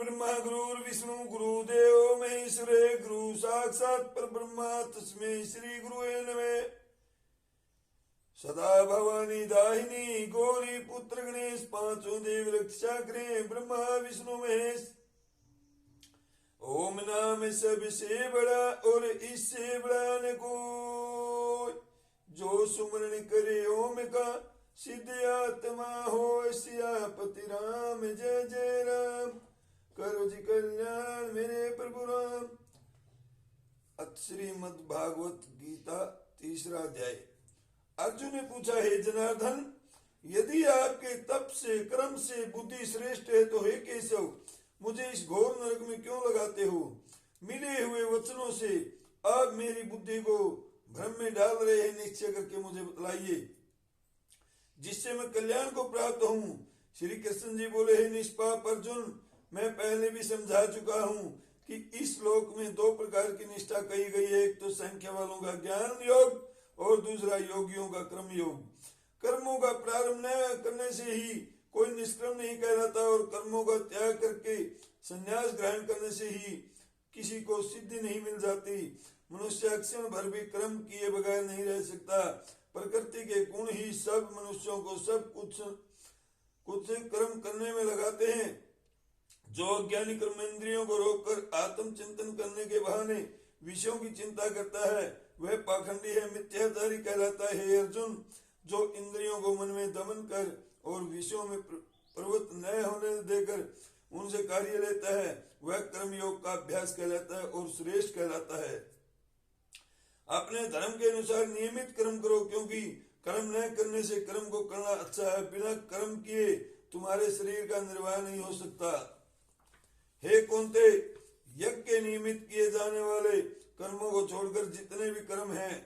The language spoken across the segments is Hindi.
ब्रह्मा गुरुर्विष्णु गुरुदेव महेश्वरे गुरु साक्षात् परब्रह्म तस्मै श्री गुरुवे नमः। सदा भवानी दाहिनी गौरी पुत्र गणेश पांचों देव रक्षा करें ब्रह्मा विष्णु महेश। ओम नाम सबसे बड़ा और इससे बड़ा न कोई, जो सुमरण करे ओम का सिद्ध आत्मा हो। सियापति राम जय जय राम, करो जी कल्याण मेरे प्रभु राम। श्रीमद् भागवत गीता तीसरा अध्याय। अर्जुन ने पूछा, हे जनार्दन, यदि आपके तप से कर्म से बुद्धि श्रेष्ठ है तो हे केशव, मुझे इस घोर नरक में क्यों लगाते हो? मिले हुए वचनों से आप मेरी बुद्धि को भ्रम में डाल रहे हैं, निश्चय करके मुझे बतलाइए जिससे मैं कल्याण को प्राप्त हूँ। श्री कृष्ण जी बोले, हे निष्पाप अर्जुन, मैं पहले भी समझा चुका हूँ कि इस श्लोक में दो प्रकार की निष्ठा कही गई है। एक तो संख्या वालों का ज्ञान योग और दूसरा योगियों का कर्म योग। कर्मों का प्रारंभ न करने से ही कोई निष्क्रम नहीं कहलाता और कर्मों का त्याग करके संन्यास ग्रहण करने से ही किसी को सिद्धि नहीं मिल जाती। मनुष्य क्षण भर भी कर्म किए बगैर नहीं रह सकता। प्रकृति के गुण ही सब मनुष्यों को सब कुछ कर्म करने में लगाते हैं। जो अज्ञानी कर्मेंद्रियों को रोककर आत्म चिंतन करने के बहाने विषयों की चिंता करता है, वह पाखंडी है, मिथ्याचारी कहलाता है। हे अर्जुन, जो इंद्रियों को मन में दमन कर और विषयों में प्रवृत्त न होने देकर उनसे कार्य लेता है, वह कर्मयोग का अभ्यास कहलाता है और श्रेष्ठ कहलाता है। अपने धर्म के अनुसार नियमित कर्म करो, क्योंकि कर्म न करने से कर्म को करना अच्छा है। बिना कर्म किए तुम्हारे शरीर का निर्वाह नहीं हो सकता। हे कुंते, यज्ञ के नियमित किए जाने वाले कर्मों को छोड़कर जितने भी कर्म हैं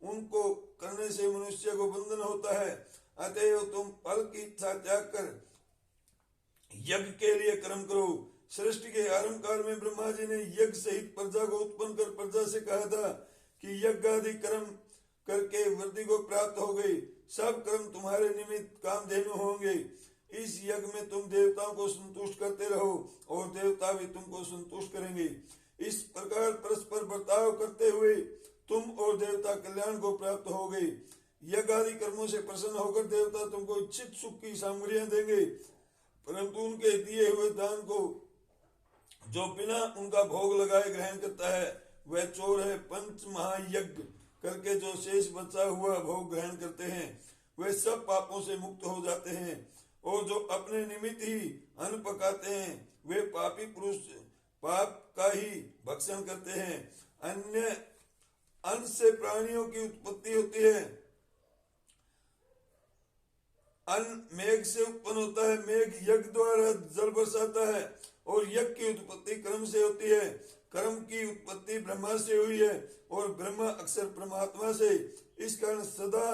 उनको करने से मनुष्य को बंधन होता है। अतएव तुम फल की इच्छा त्याग कर यज्ञ के लिए कर्म करो। सृष्टि के आरंभ काल में ब्रह्मा जी ने यज्ञ सहित प्रजा को उत्पन्न कर प्रजा से कहा था कि यज्ञ आदि कर्म करके वृद्धि को प्राप्त हो गई। सब कर्म तुम्हारे निमित्त कामधेनु होंगे। इस यज्ञ में तुम देवताओं को संतुष्ट करते रहो और देवता भी तुमको संतुष्ट करेंगे। इस प्रकार परस्पर बर्ताव करते हुए तुम और देवता कल्याण को प्राप्त हो गए। यज्ञ आदि कर्मों से प्रसन्न होकर देवता तुमको इच्छित सुख की सामग्रियां देंगे, परंतु उनके दिए हुए दान को जो बिना उनका भोग लगाए ग्रहण करता है वह चोर है। पंच महायज्ञ करके जो शेष बचा हुआ भोग ग्रहण करते हैं वे सब पापों से मुक्त हो जाते हैं, और जो अपने निमित्त ही अन्न पकाते हैं वे पापी पुरुष पाप का ही भक्षण करते हैं। अन्य अन्न से प्राणियों की उत्पत्ति होती है। अन्न मेघ से उत्पन्न होता है। मेघ यज्ञ द्वारा जल बरसाता है और यज्ञ की उत्पत्ति कर्म से होती है। कर्म की उत्पत्ति ब्रह्मा से हुई है और ब्रह्मा अक्षर परमात्मा से। इस कारण सदा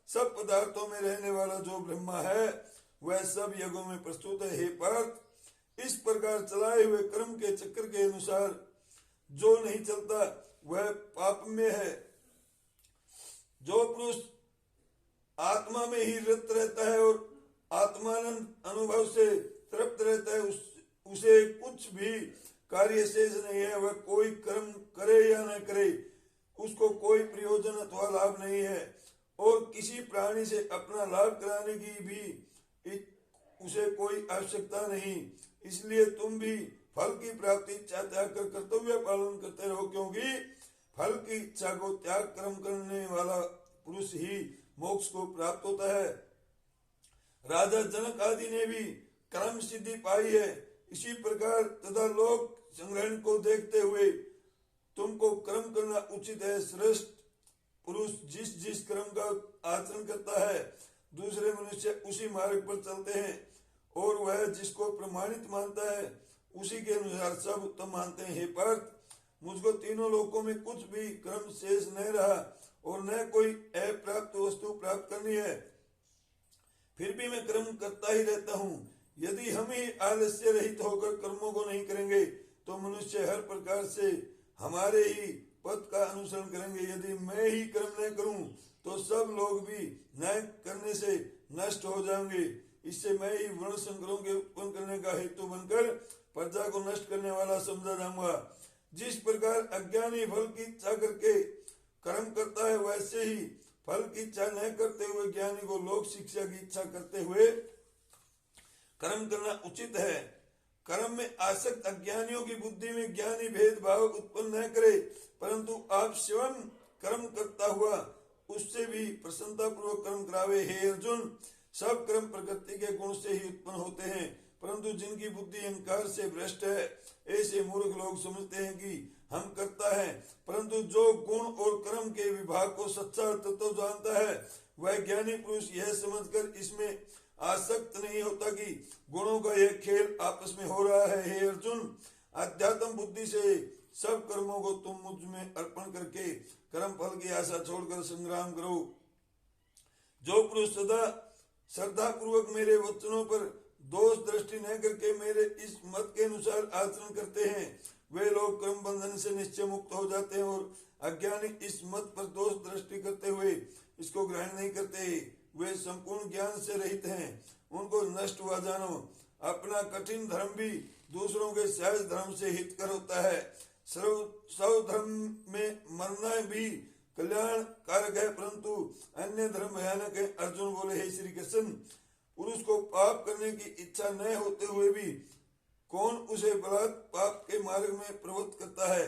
सब पदार्थों में रहने वाला जो ब्रह्मा है वह सब यज्ञों में प्रस्तुत है। हे पार्थ, इस प्रकार चलाए हुए कर्म के चक्र के अनुसार जो नहीं चलता वह पाप में है। जो पुरुष आत्मा में ही रत रहता है और आत्मानंद अनुभव से तृप्त रहता है, उसे कुछ भी कार्य शेष नहीं है। वह कोई कर्म करे या न करे उसको कोई प्रयोजन अथवा लाभ नहीं है, और किसी प्राणी से अपना लाभ कराने की भी उसे कोई आवश्यकता नहीं। इसलिए तुम भी फल की प्राप्ति इच्छा त्याग कर कर्तव्य पालन करते रहो, क्योंकि फल की इच्छा को त्याग कर्म करने वाला पुरुष ही मोक्ष को प्राप्त होता है। राजा जनक आदि ने भी कर्म सिद्धि पाई है। इसी प्रकार तथा लोक संग्रहण को देखते हुए तुमको कर्म करना उचित है। श्रेष्ठ पुरुष जिस जिस कर्म का आचरण करता है दूसरे मनुष्य उसी मार्ग पर चलते हैं, और वह जिसको प्रमाणित मानता है उसी के अनुसार सब उत्तम मानते हैं। हे पार्थ, मुझको तीनों लोकों में कुछ भी कर्म शेष नहीं रहा और न कोई अप्राप्त वस्तु प्राप्त करनी है, फिर भी मैं कर्म करता ही रहता हूँ। यदि हम ही आलस्य रहित होकर कर्मों को नहीं करेंगे तो मनुष्य हर प्रकार से हमारे ही पद का अनुसरण करेंगे। यदि मैं ही कर्म न करूं तो सब लोग भी न करने से नष्ट हो जाएंगे। इससे मैं ही वर्ण संग्रहों के उत्पन्न करने का हेतु बनकर प्रजा को नष्ट करने वाला समझा जाऊंगा। जिस प्रकार अज्ञानी फल की इच्छा करके कर्म करता है, वैसे ही फल की इच्छा न करते हुए ज्ञानी को लोक शिक्षा की इच्छा करते हुए कर्म करना उचित है। कर्म में आसक्त अज्ञानियों की बुद्धि में ज्ञानी भेदभाव उत्पन्न न करे, परंतु आप स्वयं कर्म करता हुआ उससे भी प्रसन्नता पूर्वक कर्म करावे। हे अर्जुन, सब कर्म प्रकृति के गुण से ही उत्पन्न होते हैं, परंतु जिनकी बुद्धि अहंकार से भ्रष्ट है, ऐसे मूर्ख लोग समझते हैं कि हम करता है, परंतु जो गुण और कर्म के विभाग को सच्चा तत्व जानता है, वह ज्ञानी पुरुष यह समझकर इसमें आसक्त नहीं होता कि गुणों का यह खेल आपस में हो रहा है। हे अर्जुन, अध्यात्म बुद्धि से सब कर्मों को तुम मुझ में अर्पण करके कर्म फल की आशा छोड़कर संग्राम करो। जो पुरुष सदा श्रद्धा पूर्वक मेरे वचनों पर दोष दृष्टि न करके मेरे इस मत के अनुसार आचरण करते हैं, वे लोग कर्म बंधन से निश्चय मुक्त हो जाते हैं, और अज्ञानी इस मत पर दोष दृष्टि करते हुए इसको ग्रहण नहीं करते, वे संपूर्ण ज्ञान से रहित हैं। उनको नष्ट हुआ जानो। अपना कठिन धर्म भी दूसरों के सहज धर्म से हितकर होता है। सर्व धर्म में मरना भी कल्याण कारक है, परंतु अन्य धर्म भयानक है। अर्जुन बोले, हे श्री कृष्ण, पुरुष को पाप करने की इच्छा न होते हुए भी कौन उसे बलात् पाप के मार्ग में प्रवृत्त करता है।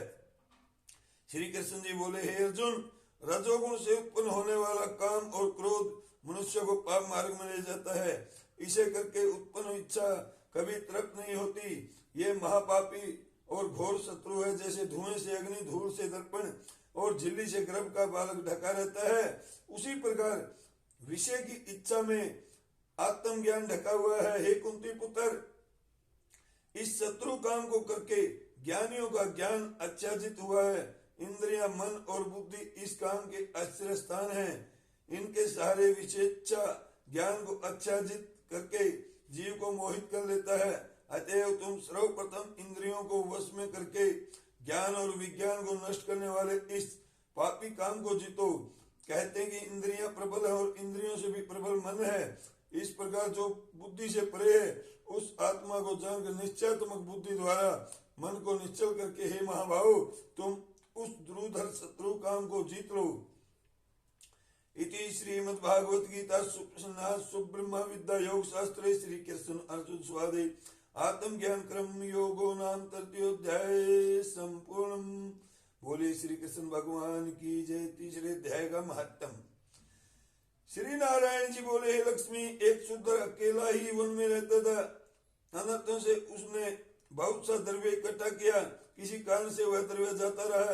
श्री कृष्ण जी बोले, हे अर्जुन, रजोगुण से उत्पन्न होने वाला काम और क्रोध मनुष्य को पाप मार्ग में ले जाता है। इसे करके उत्पन्न इच्छा कभी तृप्त नहीं होती। ये महापापी और घोर शत्रु है। जैसे धुएं से अग्नि, धूल से दर्पण और झिल्ली से गर्भ का बालक ढका रहता है, उसी प्रकार विषय की इच्छा में आत्मज्ञान ढका हुआ है। हे कुंती पुत्र, इस शत्रु काम को करके ज्ञानियों का ज्ञान आच्छादित हुआ है। इंद्रिया, मन और बुद्धि इस काम के आश्रय स्थान है। इनके सहारे विशेषा ज्ञान को आच्छादित करके जीव को मोहित कर लेता है। अतएव तुम सर्वप्रथम इंद्रियों को वश में करके ज्ञान और विज्ञान को नष्ट करने वाले इस पापी काम को जीतो। कहते हैं कि इंद्रियां प्रबल है और इंद्रियों से भी प्रबल मन है। इस प्रकार जो बुद्धि से परे है, उस आत्मा को जानकर निश्चयात्मक बुद्धि द्वारा मन को निश्चल करके, हे महाभाव, तुम उस दुर्धर शत्रु काम को जीत लो। इति श्रीमद्भागवत गीता सुब्रह्म विद्या योग शास्त्रे श्री कृष्ण अर्जुन स्वादे आत्मज्ञान क्रम योगो नाम तृतीयोध्याय संपूर्ण। बोले श्री कृष्ण भगवान की जय। तीसरे अध्याय का महत्तम। श्री नारायण जी बोले, हे लक्ष्मी, एक शूद्र अकेला ही वन में रहता था। अनर्थों से उसने बहुत सा द्रव्य इकट्ठा किया। किसी कारण से वह द्रव्य जाता रहा।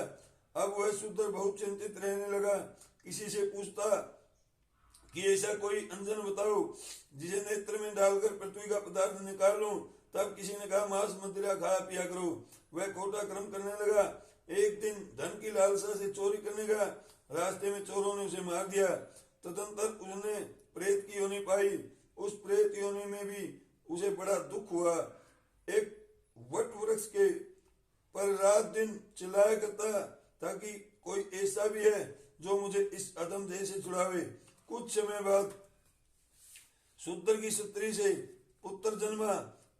अब वह शूद्र बहुत चिंतित रहने लगा। किसी से पूछता कि ऐसा कोई अंजन बताओ जिसे नेत्र में डालकर पृथ्वी का पदार्थ निकाल लूं। तब किसी ने कहा, मांस मदिरा खाया पिया करो। वह खोटा क्रम करने लगा। एक दिन धन की लालसा से चोरी करने गया। रास्ते में चोरों ने उसे मार दिया। तदंतर उसने प्रेत की योनि पाई। उस प्रेत योनि में भी उसे बड़ा दुख हुआ। एक वट वृक्ष के पर रात दिन चिल्लाया करता ताकि कोई ऐसा भी है जो मुझे इस अधम देह से छुड़ावे। कुछ समय बाद शूद्र की स्त्री से पुत्र जन्मा।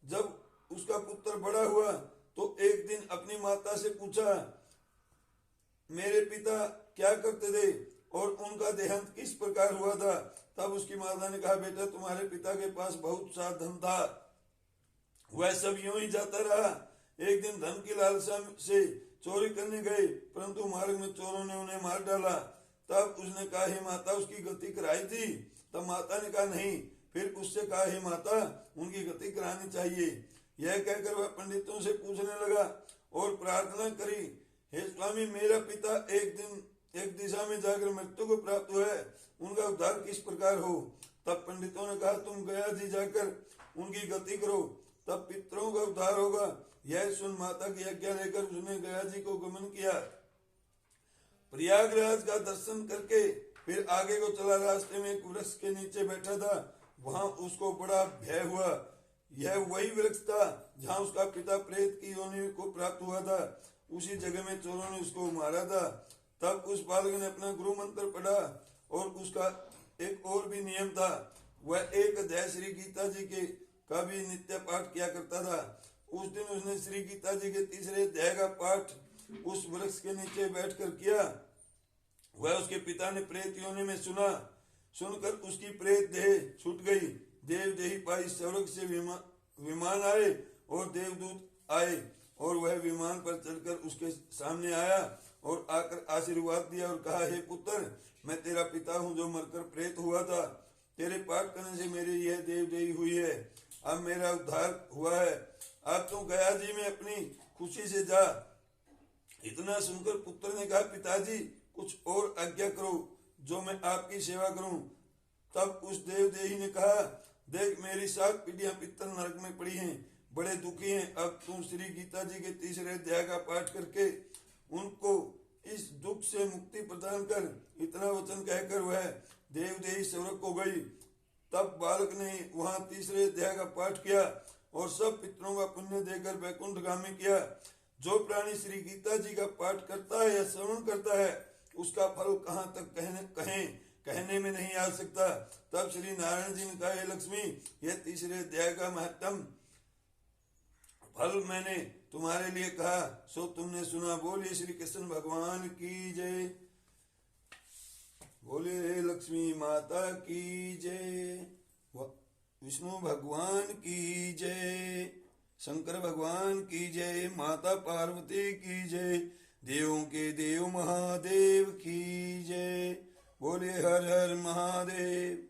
जब उसका पुत्र बड़ा हुआ तो एक दिन अपनी माता से पूछा, मेरे पिता क्या करते थे और उनका देहांत किस प्रकार हुआ था। तब उसकी माता ने कहा, बेटा, तुम्हारे पिता के पास बहुत सा धन था, वह सब यूं ही जाता रहा। एक दिन धन की लालसा से चोरी करने गए, परंतु मार्ग में चोरों ने उन्हें मार डाला। तब उसने कहा, हे माता, उसकी गति कराई थी। तब माता ने कहा, नहीं। फिर उससे कहा, हे माता, उनकी गति करानी चाहिए। यह कहकर वह पंडितों से पूछने लगा और प्रार्थना करी, हे स्वामी, मेरा पिता एक दिशा में जाकर मृत्यु को प्राप्त हुआ है, उनका उद्धार किस प्रकार हो। तब पंडितों ने कहा, तुम गया जी जाकर उनकी गति करो, तब पितरों का उद्धार होगा। यह सुन माता की आज्ञा लेकर उसने गया जी को गमन किया। प्रयागराज का दर्शन करके फिर आगे को चला। रास्ते में एक वृक्ष के नीचे बैठा था। वहां उसको बड़ा भय हुआ। यह वही वृक्ष था जहां उसका पिता प्रेत की योनि को प्राप्त हुआ था। उसी जगह में चोरों ने उसको मारा था। तब उस बालक ने अपना गुरु मंत्र पढ़ा और उसका एक और भी नियम था। वह एक अध्याय श्री गीता जी के का भी नित्य पाठ किया करता था उस दिन उसने श्री गीता जी के तीसरे अध्याय का पाठ उस वृक्ष के नीचे बैठकर किया। वह उसके पिता ने प्रेत योनि में सुनकर उसकी प्रेत देह छूट गई। देव देही पाई स्वर्ग से विमान आए और देवदूत आए और वह विमान पर चढ़कर उसके सामने आया और आकर आशीर्वाद दिया और कहा, हे पुत्र, मैं तेरा पिता हूँ जो मरकर प्रेत हुआ था। तेरे पाठ करने से मेरी यह देव देही हुई है। अब मेरा उद्धार हुआ है। अब तू गया जी में अपनी खुशी से जा। इतना सुनकर पुत्र ने कहा, पिताजी कुछ और आज्ञा करो जो मैं आपकी सेवा करूं। तब उस देवदेही ने कहा, देख मेरी 7 पीढ़ियां पितर नरक में पड़ी हैं, बड़े दुखी हैं। अब तुम श्री गीता जी के तीसरे अध्याय का पाठ करके उनको इस दुख से मुक्ति प्रदान कर। इतना वचन कहकर वह देवदेही स्वर्ग को गई। तब बालक ने वहां तीसरे अध्याय का पाठ किया और सब पितरों का पुण्य देकर वैकुंठगामी किया। जो प्राणी श्री गीता जी का पाठ करता है या श्रवण करता है उसका फल कहाँ तक कहने में नहीं आ सकता। तब श्री नारायण जी ने कहा, हे लक्ष्मी, यह तीसरे अध्याय का महत्तम फल मैंने तुम्हारे लिए कहा, सो तुमने सुना। बोलिए श्री कृष्ण भगवान की जय। बोलिए लक्ष्मी माता की जय, विष्णु भगवान की जय, शंकर भगवान की जय, माता पार्वती की जय, देवों के देव महादेव की जय। बोले हर हर महादेव।